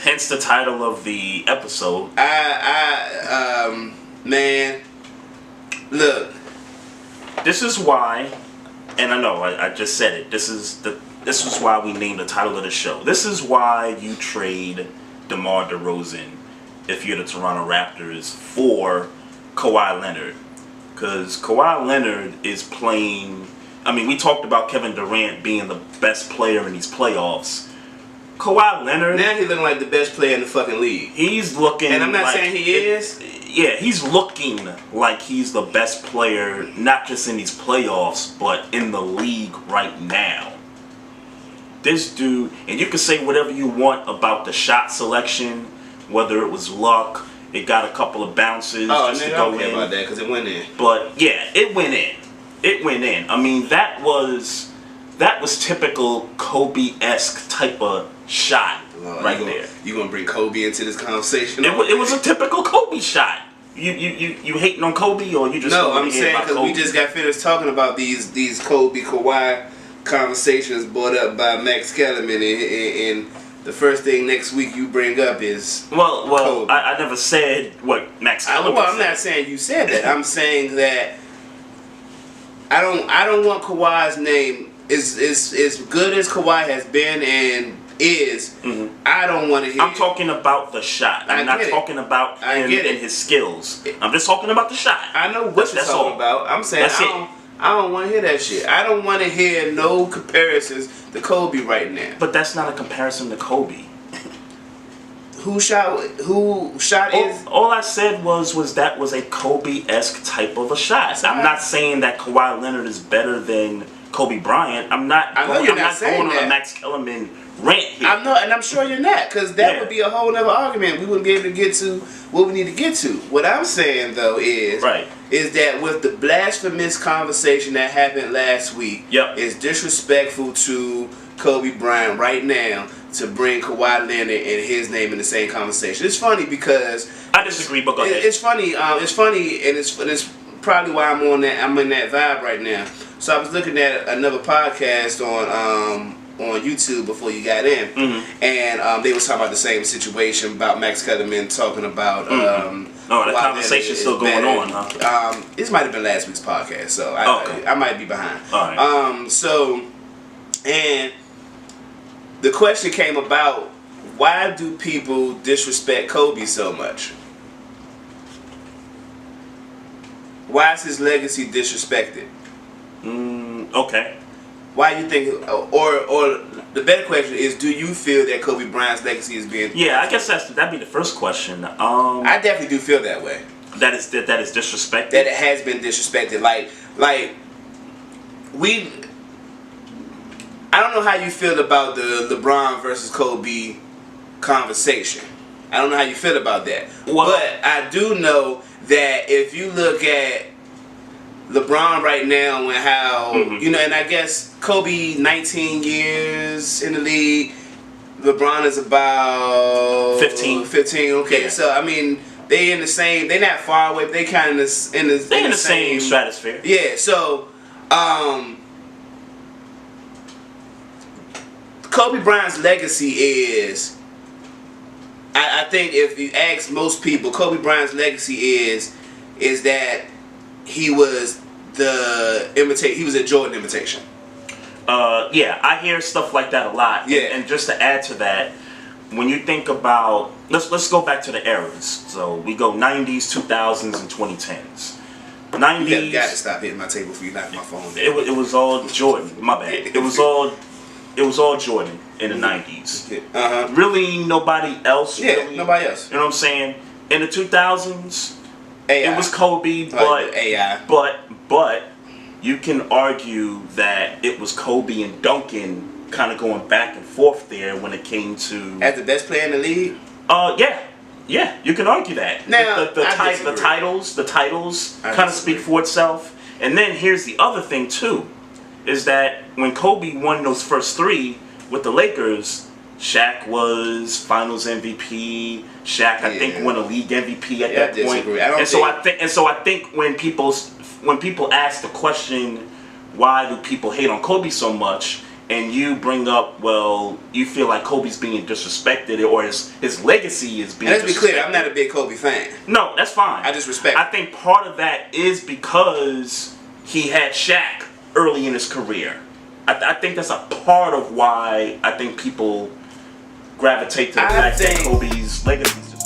Hence the title of the episode. Man, look. This is why, and I know I just said it. This is why we named the title of the show. This is why you trade DeMar DeRozan if you're the Toronto Raptors for Kawhi Leonard, because Kawhi Leonard is playing. I mean, we talked about Kevin Durant being the best player in these playoffs. Kawhi Leonard, now he's looking like the best player in the fucking league. He's looking, and I'm not like saying he is. Yeah, he's looking like he's the best player, not just in these playoffs, but in the league right now. This dude, and you can say whatever you want about the shot selection, whether it was luck, it got a couple of bounces just to go in. About that because it went in. But yeah, it went in. It went in. I mean, that was typical Kobe-esque type of shot there. You gonna bring Kobe into this conversation? It was a typical Kobe shot. You hating on Kobe, or you just no? I'm saying because we just got finished talking about these Kobe Kawhi conversations brought up by Max Kellerman, and the first thing next week you bring up is well I never said what Max Kellerman I'm not saying you said that. I'm saying that I don't want Kawhi's name is good as Kawhi has been and is. Mm-hmm. I don't want to hear. I'm talking about the shot. I'm not talking about him and his skills. I'm just talking about the shot. I know what you're talking about. I'm saying I don't want to hear that shit. I don't want to hear no comparisons to Kobe right now. But that's not a comparison to Kobe. Who shot is... All I said was that was a Kobe-esque type of a shot. I'm not saying that Kawhi Leonard is better than Kobe Bryant. I'm not going on a Max Kellerman rant here. I'm sure you're not, because that would be a whole other argument. We wouldn't be able to get to what we need to get to. What I'm saying, though, is that with the blasphemous conversation that happened last week, it's disrespectful to Kobe Bryant right now to bring Kawhi Leonard and his name in the same conversation. It's funny because I disagree, but go ahead. It's funny, and it's probably why I'm in that vibe right now. So I was looking at another podcast on YouTube before you got in, and they was talking about the same situation about Max Kellerman talking about. The conversation's still going on, huh? This might have been last week's podcast, so I might be behind. All right. And the question came about, why do people disrespect Kobe so much? Why is his legacy disrespected? Okay. Why you think, or the better question is, do you feel that Kobe Bryant's legacy is being? Yeah, I guess that'd be the first question. I definitely do feel that way. That is disrespected. That it has been disrespected. Like I don't know how you feel about the LeBron versus Kobe conversation. I don't know how you feel about that. Well, but I do know that if you look at LeBron right now and how, and I guess Kobe 19 years in the league, LeBron is about 15. 15, okay. Yeah. So, I mean, they're not far away, but they kind of in the same stratosphere. Yeah, so, Kobe Bryant's legacy is, I think if you ask most people, Kobe Bryant's legacy is that he was he was a Jordan imitation. Yeah, I hear stuff like that a lot. Yeah. And just to add to that, when you think about, let's go back to the eras. So we go 90s, 2000s, and 2010s. 90s. You got to stop hitting my table before you knock my phone down. It was all Jordan. My bad. It was all Jordan in the 90s. Really, nobody else. Yeah, really, nobody else. You know what I'm saying? In the 2000s, AI. It was Kobe, but AI. But you can argue that it was Kobe and Duncan kind of going back and forth there when it came to as the best player in the league. Yeah, you can argue that. Now the titles kind of speak for itself. And then here's the other thing too, is that when Kobe won those first three with the Lakers, Shaq was Finals MVP. Shaq, I think, won a league MVP at that point. So I think when people ask the question, why do people hate on Kobe so much, and you bring up, well, you feel like Kobe's being disrespected, or his legacy is being disrespected. And let's be clear, I'm not a big Kobe fan. No, that's fine. I just respect I think part of that is because he had Shaq early in his career. I think that's a part of why I think people gravitate to the fact that Kobe's legacy is